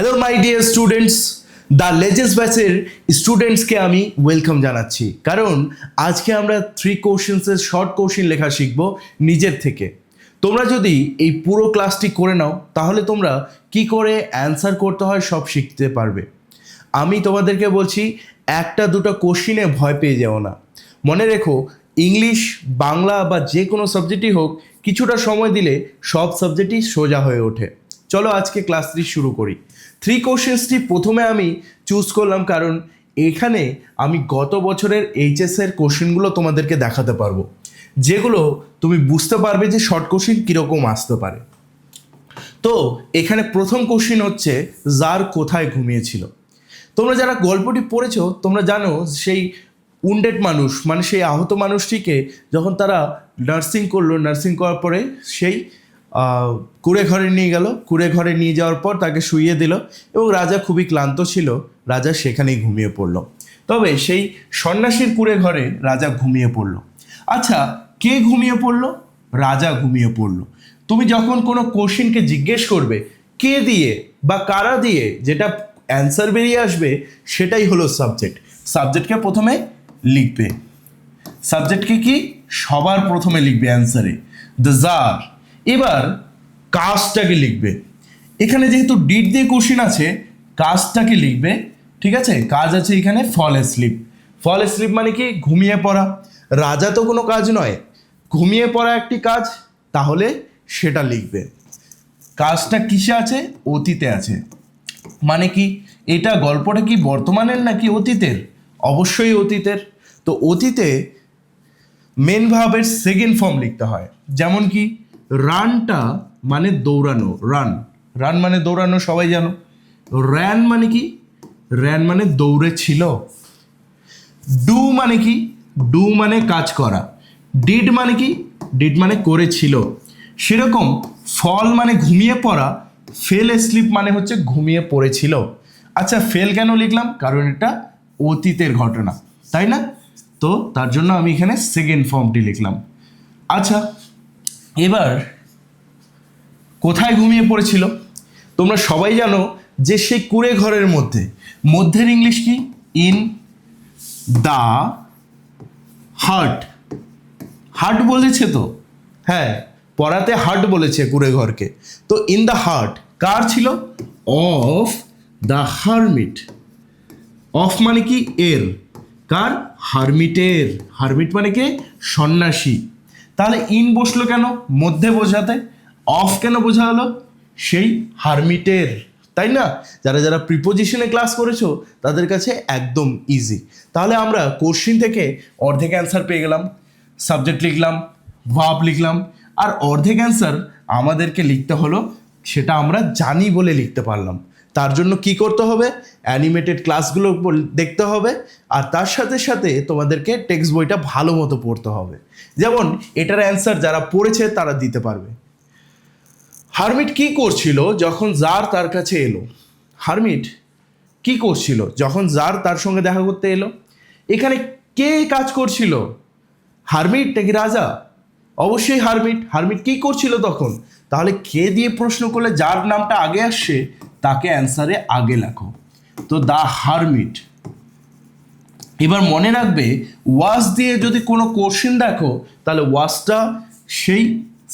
Hello my dear students, the legends ব্যাচের স্টুডেন্টসকে আমি welcome জানাচ্ছি। কারণ আজকে আমরা 3 কোশ্চেন্সের শর্ট কোশ্চেন লেখা শিখব নিজের থেকে। তোমরা যদি এই পুরো ক্লাসটি করে নাও তাহলে তোমরা কি করে অ্যান্সার করতে হয় সব শিখতে পারবে। আমি তোমাদেরকে বলছি, একটা দুটো কোশ্চেনে ভয় পেয়ে যাও না। মনে রেখো, ইংলিশ, বাংলা বা যে কোনো সাবজেক্টই হোক, কিছুটা সময় দিলে সব সাবজেক্টই সোজা হয়ে ওঠে। চলো আজকে ক্লাস 3 শুরু করি। 3 কোশ্চেন্সটি প্রথমে আমি চুজ করলাম কারণ এখানে আমি গত বছরের এইচএসের কোশ্চেনগুলো তোমাদেরকে দেখাতে পারবো, যেগুলো তুমি বুঝতে পারবে যে শর্ট কোশ্চেন কীরকম আসতে পারে। তো এখানে প্রথম কোশ্চেন হচ্ছে, জার কোথায় ঘুমিয়েছিল। তোমরা যারা গল্পটি পড়েছো তোমরা জানো, সেই উন্ডেড মানুষ মানে সেই আহত মানুষটিকে যখন তারা নার্সিং করলো, নার্সিং করার পরে সেই কুঁড়ে ঘরে নিয়ে গেল, কুঁড়ে ঘরে নিয়ে যাওয়ার পর তাকে শুইয়ে দিল এবং রাজা খুবই ক্লান্ত ছিল, রাজা সেখানেই ঘুমিয়ে পড়ল। তবে সেই সন্ন্যাসীর কুঁড়ে ঘরে রাজা ঘুমিয়ে পড়ল। আচ্ছা, কে ঘুমিয়ে পড়ল? রাজা ঘুমিয়ে পড়ল। তুমি যখন কোনো কোশ্চেনকে জিজ্ঞেস করবে কে দিয়ে বা কারা দিয়ে, যেটা অ্যান্সার বেরিয়ে আসবে সেটাই হলো সাবজেক্ট। সাবজেক্টকে প্রথমে লিখবে। সাবজেক্টকে কি সবার প্রথমে লিখবে অ্যান্সারে, দ্য জার। এবার কাজটাকে লিখবে। এখানে যেহেতু ডিড দিয়ে কোশ্চেন আছে, কাজটাকে লিখবে। ঠিক আছে, কাজ আছে এখানে ফল অ্যাসলিপ। ফল অ্যাসলিপ মানে কি? ঘুমিয়ে পড়া। রাজা তো কোনো কাজ নয়, ঘুমিয়ে পড়া একটি কাজ, তাহলে সেটা লিখবে। কাজটা কিসে আছে? অতীতে আছে। মানে কি, এটা গল্পটা কি বর্তমানের নাকি অতীতের? অবশ্যই অতীতের। তো অতীতে মেন ভার্বের সেকেন্ড ফর্ম লিখতে হয়। যেমন কি, রানটা মানে দৌড়ানো, রান। রান মানে দৌড়ানো, সবাই জানো। র্যান মানে কি? র্যান মানে দৌড়েছিল। ডু মানে কি? ডু মানে কাজ করা। ডিড মানে কি? ডিড মানে করেছিল। সেরকম ফল মানে ঘুমিয়ে পড়া, ফেল স্লিপ মানে হচ্ছে ঘুমিয়ে পড়েছিল। আচ্ছা, ফেল কেন লিখলাম? কারণ এটা অতীতের ঘটনা, তাই না? তো তার জন্য আমি এখানে সেকেন্ড ফর্মটি লিখলাম। আচ্ছা, এবার কোথায় ঘুমিয়ে পড়েছিল? তোমরা সবাই জানো যে সেই কুঁড়ে ঘরের মধ্যে। মধ্যের ইংলিশ কি? In the heart. হার্ট বলেছে তো, হ্যাঁ, পড়াতে হার্ট বলেছে কুঁড়ে ঘরকে। তো ইন দ্য হার্ট কার ছিল? Of the hermit. অফ মানে কি? এর। কার? হারমিটের। হারমিট মানে কি? সন্ন্যাসী। তাহলে ইন বসলো কেন? মধ্যে বোঝাতে। অফ কেন বোঝা হলো? সেই হারমিটের, তাই না? যারা যারা প্রিপোজিশনে ক্লাস করেছো তাদের কাছে একদম ইজি। তাহলে আমরা কোশ্চিন থেকে অর্ধেক অ্যান্সার পেয়ে গেলাম। সাবজেক্ট লিখলাম, ভার্ব লিখলাম, আর অর্ধেক অ্যান্সার আমাদেরকে লিখতে হলো, সেটা আমরা জানি বলে লিখতে পারলাম। তার জন্য কি করতে হবে? অ্যানিমেটেড ক্লাসগুলো দেখতে হবে, আর তার সাথে সাথে তোমাদেরকে টেক্সট বইটা ভালো মতো পড়তে হবে। যেমন এটার অ্যান্সার যারা পড়েছে তারা দিতে পারবে। হারমিট কি করছিল যখন জার তার কাছে এলো? হারমিট কি করছিল যখন জার তার সঙ্গে দেখা করতে এলো? এখানে কে কাজ করছিল? হারমিট নাকি রাজা? অবশ্যই হারমিট। হারমিট কি করছিল তখন? তাহলে কে দিয়ে প্রশ্ন করলে যার নামটা আগে আসছে তাকে অ্যান্সারে আগে লেখো। তো দ্য হারমিট। এবার মনে রাখবে, ওয়াজ দিয়ে যদি কোনো কোশ্চেন দেখো তাহলে ওয়াজটা সেই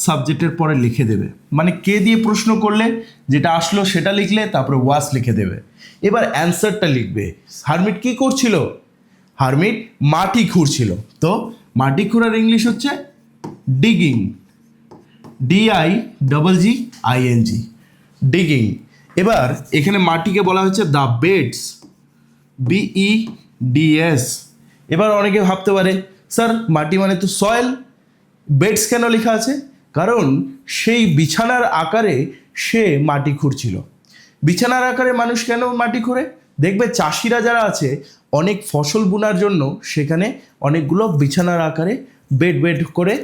সাবজেক্টের পরে লিখে দেবে। মানে কে দিয়ে প্রশ্ন করলে যেটা আসলো সেটা লিখলে তারপরে ওয়াজ লিখে দেবে। এবার অ্যান্সারটা লিখবে। হারমিট কি করছিল? হারমিট মাটি খুঁড়ছিল। তো মাটি খোঁড়ার ইংলিশ হচ্ছে ডিগিং। DIGGING, digging. এবার এখানে মাটিকে বলা হচ্ছে দ্য বেডস, BEDS। এবার অনেকে ভাবতে পারে, স্যার মাটি মানে তো সয়েল, বেডস কেন লেখা আছে? কারণ সেই বিছানার আকারে সে মাটি খুঁড়ছিল। বিছানার আকারে মানুষ কেন মাটি খুঁড়ে? দেখবে চাষিরা যারা আছে, অনেক ফসল বোনার জন্য সেখানে অনেকগুলো বিছানার আকারে বেড বেড করে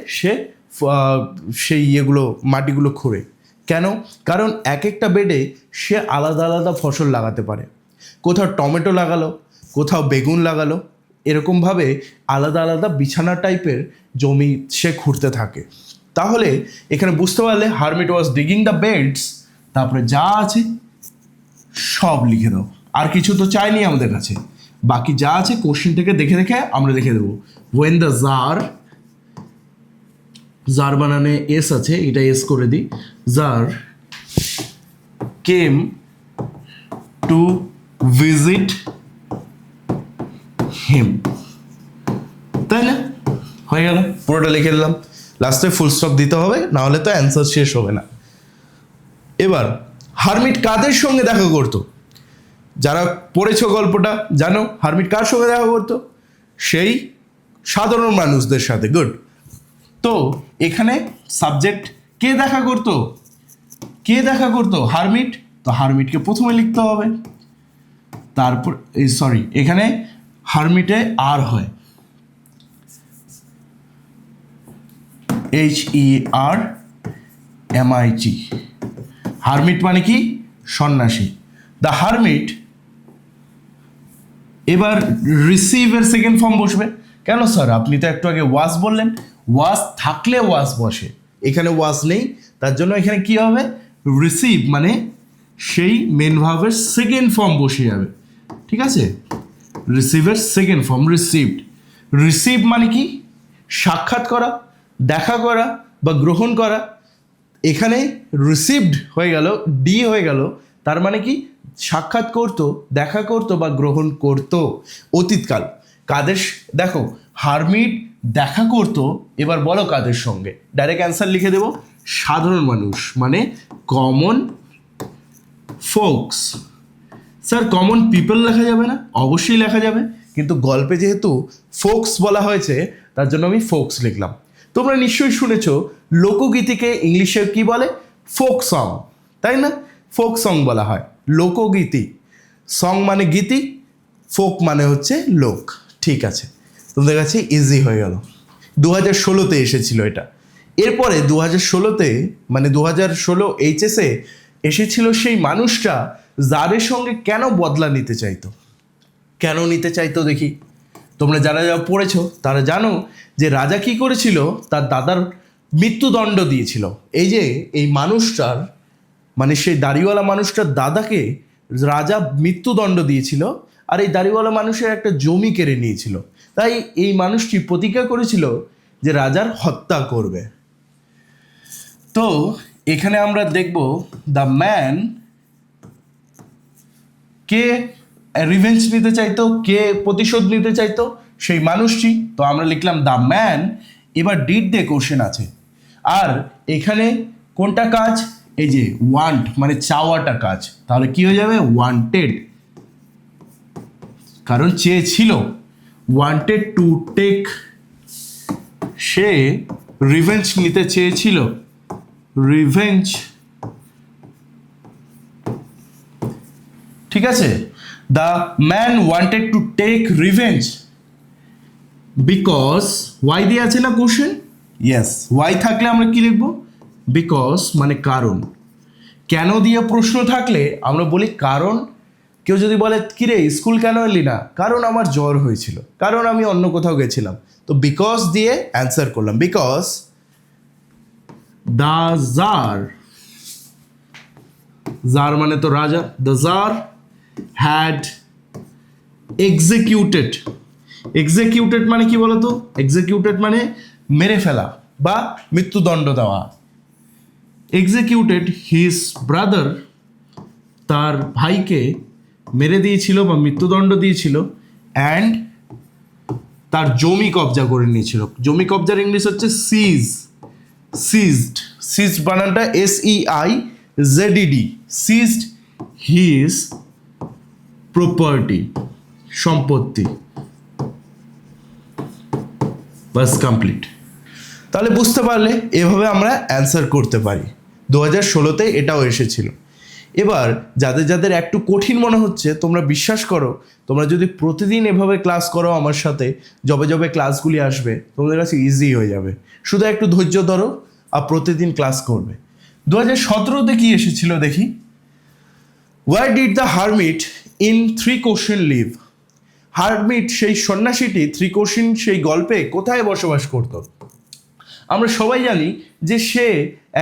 সেই ইয়েগুলো মাটিগুলো খুঁড়ে। কেন? কারণ এক একটা বেডে সে আলাদা আলাদা ফসল লাগাতে পারে। কোথাও টমেটো লাগালো, কোথাও বেগুন লাগালো, এরকমভাবে আলাদা আলাদা বিছানা টাইপের জমি সে খুঁড়তে থাকে। তাহলে এখানে বুঝতে পারলে hermit was digging the beds, তারপরে যা আছে সব লিখে দাও। আর কিছু তো চাইনি আমাদের কাছে, বাকি যা আছে কোশ্চেন থেকে দেখে দেখে আমরা লিখে দেবো। ওয়েন দ্য জার বানানে এস আছে, এটা এস করে দিই। Tsar came to visit him, তাই না? হয়ে গেল, পুরোটা লিখে দিলাম। লাস্টে ফুল স্টপ দিতে হবে, না হলে তো অ্যান্সার শেষ হবে না। এবার হারমিট কাদের সঙ্গে দেখা করতো? যারা পড়েছো গল্পটা জানো হারমিট কার সঙ্গে দেখা করতো? সেই সাধারণ মানুষদের সাথে। গুড। তো এখানে সাবজেক্ট কে দেখা করতো? কে দেখা করতো? হারমিট। তো হারমিটকে প্রথমে লিখতে হবে, তারপর এখানে হারমিটে আর হয়, HERMIT। হারমিট মানে কি? সন্ন্যাসী। The hermit. এবার রিসিভের সেকেন্ড ফর্ম বসবে। কেন স্যার, আপনি তো একটু আগে ওয়াজ বললেন, ওয়াজ থাকলে ওয়াজ বসে, এখানে ওয়াজ নেই, তার জন্য এখানে কি হবে? রিসিভ মানে সেই মেন ভার্বের সেকেন্ড ফর্ম বসে যাবে, ঠিক আছে? রিসিভের সেকেন্ড ফর্ম রিসিভড। রিসিভ মানে কি? সাক্ষাৎ করা, দেখা করা বা গ্রহণ করা। এখানে রিসিভড হয়ে গেল, ডি হয়ে গেল, তার মানে কি? সাক্ষাৎ করতো, দেখা করতো বা গ্রহণ করতো। অতীতকাল। কাদের? দেখো হারমিট দেখা করতো, এবার বলো কাদের সঙ্গে? ডাইরেক্ট অ্যান্সার লিখে দেবো, সাধারণ মানুষ মানে common folks. Sir common people লেখা যাবে না? অবশ্যই লেখা যাবে, কিন্তু গল্পে যেহেতু ফোকস বলা হয়েছে তার জন্য আমি ফোকস লিখলাম। তোমরা নিশ্চয়ই শুনেছ লোকগীতিকে ইংলিশে কি বলে? ফোক সং, তাই না? ফোক সং বলা হয়, লোকগীতি। সং মানে গীতি, ফোক মানে হচ্ছে লোক। ঠিক আছে, তোমাদের কাছে ইজি হয়ে গেল। 2016-তে এসেছিল এটা। এরপরে 2016-তে মানে 2016 এইচএসে এসেছিল সেই মানুষটা জারের সঙ্গে কেন বদলা নিতে চাইতো। কেন নিতে চাইতো দেখি। তোমরা যারা যারা পড়েছো তারা জানো যে রাজা কি করেছিল, তার দাদার মৃত্যুদণ্ড দিয়েছিল। এই যে এই মানুষটার মানে সেই দাড়িওয়ালা মানুষটার দাদাকে রাজা মৃত্যুদণ্ড দিয়েছিল, আর এই দাড়িওয়ালা মানুষের একটা জমি কেড়ে নিয়েছিল। তাই এই মানুষটি প্রতিজ্ঞা করেছিল যে রাজার হত্যা করবে। তো এখানে আমরা দেখব দ্য ম্যান কে রিভেঞ্জ নিতে চাইতো, কে প্রতিশোধ নিতে চাইতো? সেই মানুষটি। তো আমরা লিখলাম দ্য ম্যান। এবার ডিড দিয়ে কোশ্চেন আছে, আর এখানে কোনটা কাজ? এই যে ওয়ান্ট মানে চাওয়াটা কাজ, তাহলে কি হয়ে যাবে? ওয়ান্টেড, কারণ চেয়েছিল। ওয়ান্টেড টু টেক, সে রিভেঞ্জ নিতে চেয়েছিল। রিভেঞ্জ, ঠিক আছে? The man wanted to take revenge because, why দিয়ে আছে না কোশ্চেন? ইয়েস, ওয়াই থাকলে আমরা কি লিখবো? বিকজ মানে কারণ। কেন দিয়ে প্রশ্ন থাকলে আমরা বলি কারণ। কেউ যদি বলে কিরে স্কুল কেন এলি না? কারণ আমার জ্বর হয়েছিল, কারণ আমি অন্য কোথাও গেছিলাম। তো বিকজ দিয়ে অ্যান্সার করলাম। বিকজ দ্য জার, জার মানে তো রাজা, the jar had executed. Executed মানে কি বলতো? এক্সিকিউটেড মানে মেরে ফেলা বা মৃত্যুদণ্ড দেওয়া। এক্সিকিউটেড হিজ ব্রাদার, তার ভাইকে মেরে দিয়েছিল বা মৃত্যুদণ্ড দিয়েছিল, অ্যান্ড তার জমি কবজা করে নিয়েছিল। জমি কবজার ইংলিশ হচ্ছে সিজ। সিজড, সিজড বানানটা SEIZED। সিজড হিজ প্রপার্টি, সম্পত্তি। বাস কমপ্লিট। তাহলে বুঝতে পারলে এভাবে আমরা অ্যান্সার করতে পারি। 2016-তে এটাও এসেছিল। এবার যাদের যাদের একটু কঠিন মনে হচ্ছে, তোমরা বিশ্বাস করো, তোমরা যদি প্রতিদিন এভাবে ক্লাস করো আমার সাথে, যবে যবে ক্লাসগুলি আসবে তোমাদের কাছে ইজি হয়ে যাবে। শুধু একটু ধৈর্য ধরো আর প্রতিদিন ক্লাস করবে। 2017-তে কি এসেছিল দেখি। Where did the hermit in 3 question live? Hermit সেই সন্ন্যাসীটি 3 কোশ্চেন সেই গল্পে কোথায় বসবাস করত? আমরা সবাই জানি যে সে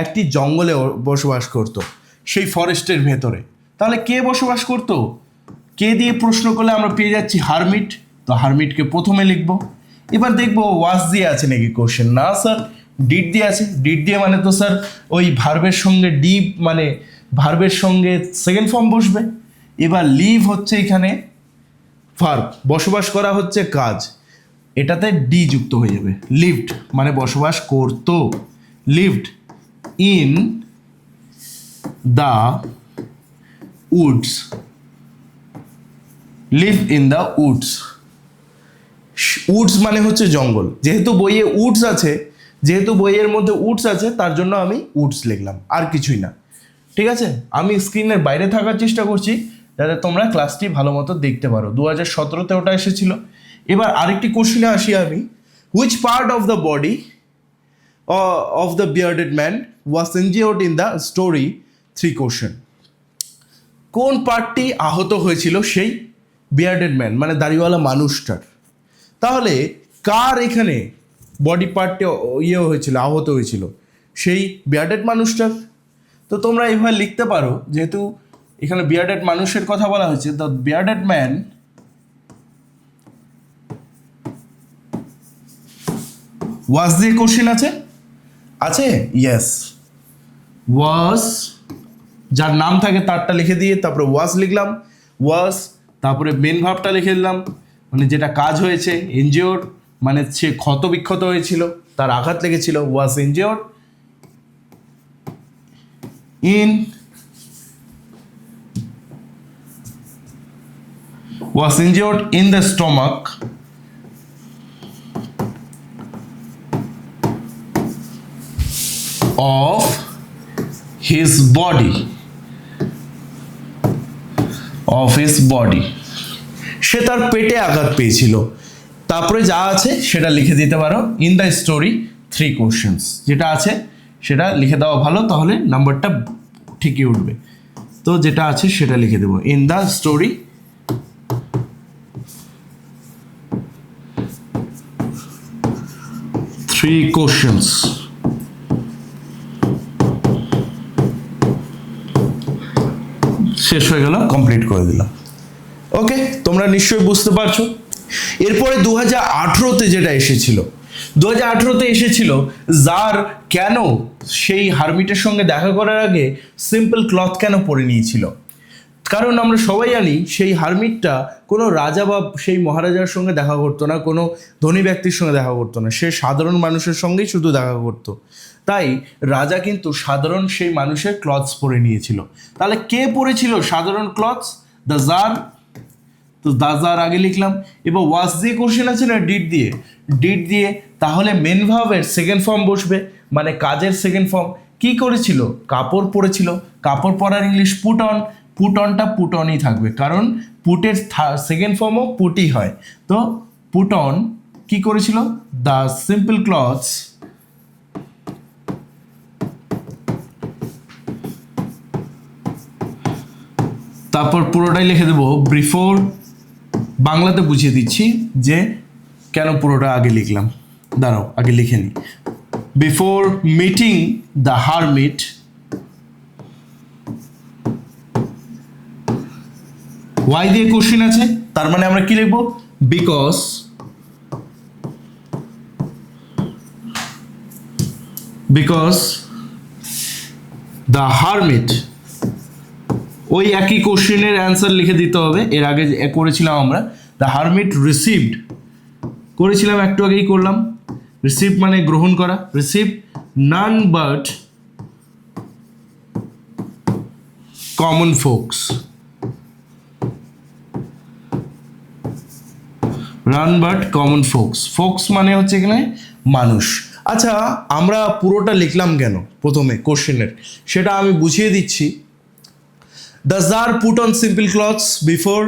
একটি জঙ্গলে বসবাস করত, সেই ফরেস্টের ভেতরে। তাহলে কে বসবাস করতো? কে দিয়ে প্রশ্ন করলে আমরা পেয়ে যাচ্ছি হারমিট, তো হারমিটকে প্রথমে লিখবো। এবার দেখবো ওয়াজ দিয়ে আছে নাকি কোশ্চেন, না স্যার ডিড দিয়ে আছে। ডিড দিয়ে মানে তো স্যার ওই ভার্বের সঙ্গে ডি মানে ভার্বের সঙ্গে সেকেন্ড ফর্ম বসবে। এবার লিভ হচ্ছে এখানে ভার্ব, বসবাস করা হচ্ছে কাজ, এটাতে ডি যুক্ত হয়ে যাবে। লিভড মানে বসবাস করতো, lived in the Woods, live in the Woods. Woods মানে হচ্ছে জঙ্গল, যেহেতু বইয়ে উডস আছে, যেহেতু বইয়ের মধ্যে উডস আছে তার জন্য আমি উডস লিখলাম, আর কিছুই না। ঠিক আছে, আমি স্ক্রিনের বাইরে থাকার চেষ্টা করছি যাতে তোমরা ক্লাসটি ভালো মতো দেখতে পারো। 2017-তে ওটা এসেছিল। এবার আরেকটি কোশ্চেনে আসি আমি, which part of the body of the bearded man was injured in the story 3 question. কোন পার্টটি আহত হয়েছিল সেই বিয়ার্ডেড ম্যান মানে দাড়িওয়ালা মানুষটার? তাহলে কার এখানে বডি পার্টটি হয়েছিল, আহত হয়েছিল? সেই বিয়ার্ডেড মানুষটার। তো তোমরা এইভাবে লিখতে পারো, যেহেতু এখানে বিয়ার্ডেড মানুষের কথা বলা হয়েছে, দ্য বিয়ার্ডেড ম্যান ওয়াজ দিয়ে কোশ্চেন আছে, আছে ইয়েস, ওয়াজ যার নাম থাকে তারটা লিখে দিয়ে তারপরে ওয়াজ লিখলাম, ওয়াজ তারপরে মেন ভাবটা লিখে দিলাম, মানে যেটা কাজ হয়েছে। ইনজিওর মানে সে ক্ষত বিক্ষত হয়েছিল, তার আঘাত লেগেছিল, was injure in, was injured in the stomach of his body, সে তার পেটে আঘাত পেয়েছিল। তারপরে যা আছে সেটা লিখে দিতে পারো ইন দ্য স্টোরি 3 কোশ্চেন্স, যেটা আছে সেটা লিখে দেওয়া ভালো, তাহলে নাম্বারটা ঠিকই উঠবে। তো যেটা আছে সেটা লিখে দেবো ইন দ্য স্টোরি 3 কোশ্চেন্স। শেষ হয়ে গেল, কমপ্লিট করে দিলাম। ওকে, তোমরা নিশ্চয়ই বুঝতে পারছো। এরপরে 2018-তে যেটা এসেছিল, 2018-তে এসেছিল জার কেন সেই হারমিটের সঙ্গে দেখা করার আগে সিম্পল ক্লথ কেন পরে নিয়েছিল। কারণ আমরা সবাই জানি সেই হারমিটটা কোনো রাজা বা সেই মহারাজার সঙ্গে দেখা করতো না, কোনো ধনী ব্যক্তির সঙ্গে দেখা করতো না, সে সাধারণ মানুষের সঙ্গেই শুধু দেখা করতো। তাই রাজা কিন্তু সাধারণ সেই মানুষের ক্লথস পরে নিয়েছিল। তাহলে কে পরেছিল সাধারণ ক্লথস? The tsar. তো দ্য জার আগে লিখলাম। এবার ওয়াজ দিয়ে কোশ্চেন আছে না, ডিড দিয়ে, ডিড দিয়ে তাহলে মেন ভার্বের সেকেন্ড ফর্ম বসবে, মানে কাজের সেকেন্ড ফর্ম। কি করেছিল? কাপড় পরেছিল। কাপড় পরার ইংলিশ পুট অন, পুট অনটা পুট অনই থাকবে, কারণ পুটের সেকেন্ড ফর্মও পুটই হয়। তো পুট অন কি করেছিল? দ্য সিম্পল ক্লথস তারপর পুরোটাই লিখে দেবো বিফোর, বাংলাতে বুঝিয়ে দিচ্ছি যে কেন পুরোটা আগে লিখলাম। দাঁড়াও আগে লিখে নিই। Before meeting the hermit why দিয়ে কোশ্চেন আছে, তার মানে আমরা কি লিখবো? বিকজ দ্য হারমিট, ওই একই কোশ্চেনের অ্যান্সার লিখে দিতে হবে। এর আগে করেছিলাম আমরা দ্য হারমিট রিসিভড, করেছিলাম একটু আগেই করলাম। রিসিভ মানে গ্রহণ করা, receive none but common folks, run but common folks, folks মানে হচ্ছে এখানে মানুষ। আচ্ছা, আমরা পুরোটা লিখলাম কেন প্রথমে কোশ্চেনের, সেটা আমি বুঝিয়ে দিচ্ছি। The tsar put on simple clothes before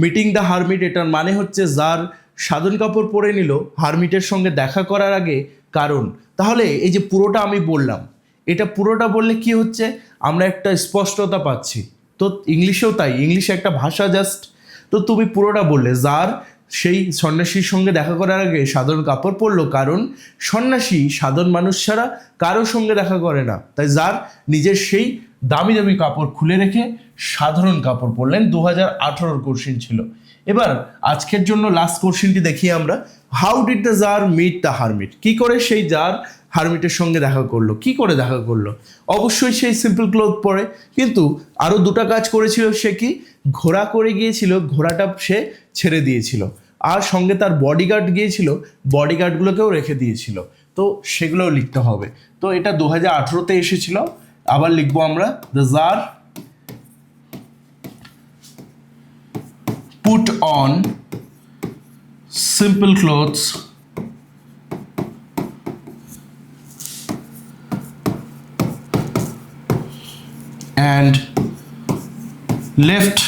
meeting the hermit, এটার মানে হচ্ছে জার সাধারণ কাপড় পরে নিল হারমিটের সঙ্গে দেখা করার আগে। কারণ তাহলে এই যে পুরোটা আমি বললাম, এটা পুরোটা বললে কি হচ্ছে, আমরা একটা স্পষ্টতা পাচ্ছি। তো ইংলিশেও তাই, ইংলিশে একটা ভাষা জাস্ট। তো তুমি পুরোটা বললে জার সেই সন্ন্যাসীর সঙ্গে দেখা করার আগে সাধারণ কাপড় পরলো, কারণ সন্ন্যাসী সাধারণ মানুষ ছাড়া কারোর সঙ্গে দেখা করে না। তাই জার নিজের সেই দামি দামি কাপড় খুলে রেখে সাধারণ কাপড় পরলেন। 2018 কোশ্চেন ছিল। এবার আজকের জন্য লাস্ট কোশ্চেনটি দেখি আমরা। How did the tsar meet the hermit? কি করে সেই জার হারমিটের সঙ্গে দেখা করলো? কি করে দেখা করলো? অবশ্যই সেই সিম্পল ক্লোথ পরে, কিন্তু আরও দুটা কাজ করেছিল। সে কি? ঘোড়া করে গিয়েছিল, ঘোড়াটা সে ছেড়ে দিয়েছিল, আর সঙ্গে তার বডিগার্ড গিয়েছিল, বডিগার্ডগুলোকেও রেখে দিয়েছিল। তো সেগুলোও লিখতে হবে। তো এটা 2018-তে এসেছিল। আবার লিখবো আমরা, the tsar put on simple clothes and left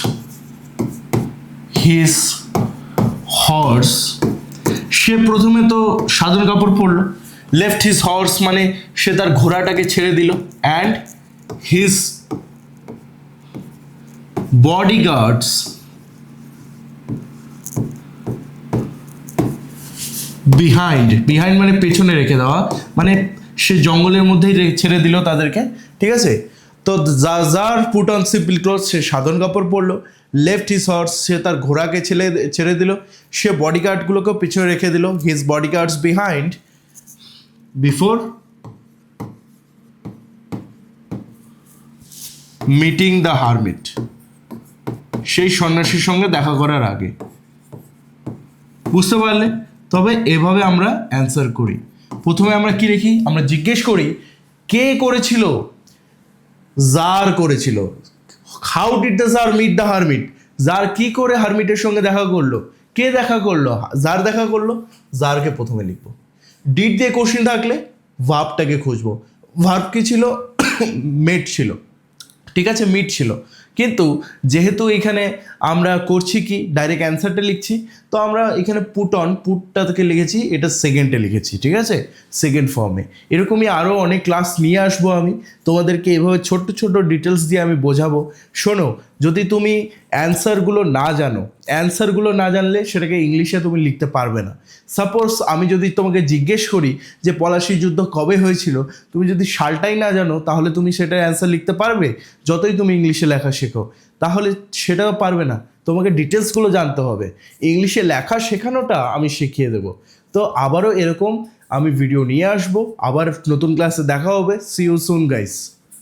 his horse. সে প্রথমে তো সাধারণ কাপড় পরলো, লেফট হিজ হর্স মানে সে তার ঘোড়াটাকে ছেড়ে দিল, অ্যান্ড হিজ বডিগার্ডস বিহাইন্ড মানে পেছনে রেখে দেওয়া, মানে সে জঙ্গলের মধ্যেই ছেড়ে দিল তাদেরকে। ঠিক আছে? তো জার পুট অন সিম্পল ক্লোথ, সে সাধারণ কাপড় পরলো। লেফট হিজ হর্স, সে তার ঘোড়াকে ছেড়ে দিল। সে বডিগার্ডগুলোকেও পিছনে রেখে দিল। His bodyguards behind before meeting the hermit, সেই সন্ন্যাসীর সঙ্গে দেখা করার আগে। বুঝতে পারলে? তবে এভাবে আমরা অ্যান্সার করি। প্রথমে আমরা কি লিখি? আমরা জিজ্ঞেস করি কে করেছিল? জার করেছিল। How did the tsar meet the hermit? Tsar কি করে হারমিটের সঙ্গে দেখা করলো? কে দেখা করলো? জার দেখা করলো। জারকে প্রথমে লিখবো। ডিড দিয়ে কোশ্চেন থাকলে ভার্বটাকে খুঁজবো। ভার্ব কি ছিল? মেট ছিল। ঠিক আছে, মিট ছিল। কিন্তু যেহেতু এখানে আমরা করছি কি ডাইরেক্ট অ্যান্সারটা লিখছি, তো আমরা এখানে পুট অন, পুটটাকে লিখেছি, এটা সেকেন্ডে লিখেছি। ঠিক আছে, সেকেন্ড ফর্মে। এরকমই আরও অনেক ক্লাস নিয়ে আসবো আমি তোমাদেরকে, এভাবে ছোট্ট ছোট্ট ডিটেলস দিয়ে আমি বোঝাবো। শোনো, যদি তুমি অ্যান্সারগুলো না জানলে সেটাকে ইংলিশে তুমি লিখতে পারবে না। সাপোজ আমি যদি তোমাকে জিজ্ঞেস করি যে পলাশী যুদ্ধ কবে হয়েছিল, তুমি যদি সালটাই না জানো, তাহলে তুমি সেটার অ্যান্সার লিখতে পারবে? যতই তুমি ইংলিশে লেখা শেখো, তাহলে সেটাও পারবে না। তোমাকে ডিটেলসগুলো জানতে হবে। ইংলিশে লেখা শেখানোটা আমি শিখিয়ে দেবো। তো আবারও এরকম আমি ভিডিও নিয়ে আসবো, আবার নতুন ক্লাসে দেখা হবে। See you soon guys.